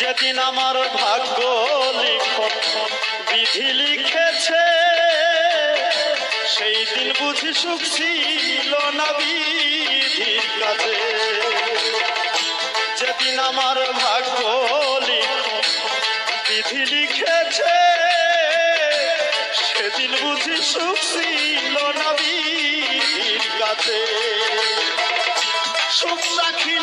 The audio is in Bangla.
যেদিন আমার ভাগ্য লিখন বিধি লিখেছে সেই দিন বুঝি সুখ ছিল না বিধির কাছে। যেদিন আমার ভাগ্য লিখন বিধি লিখেছে সেদিন বুঝি সুখ ছিল না বিধির কাছে। সুখ রাখিল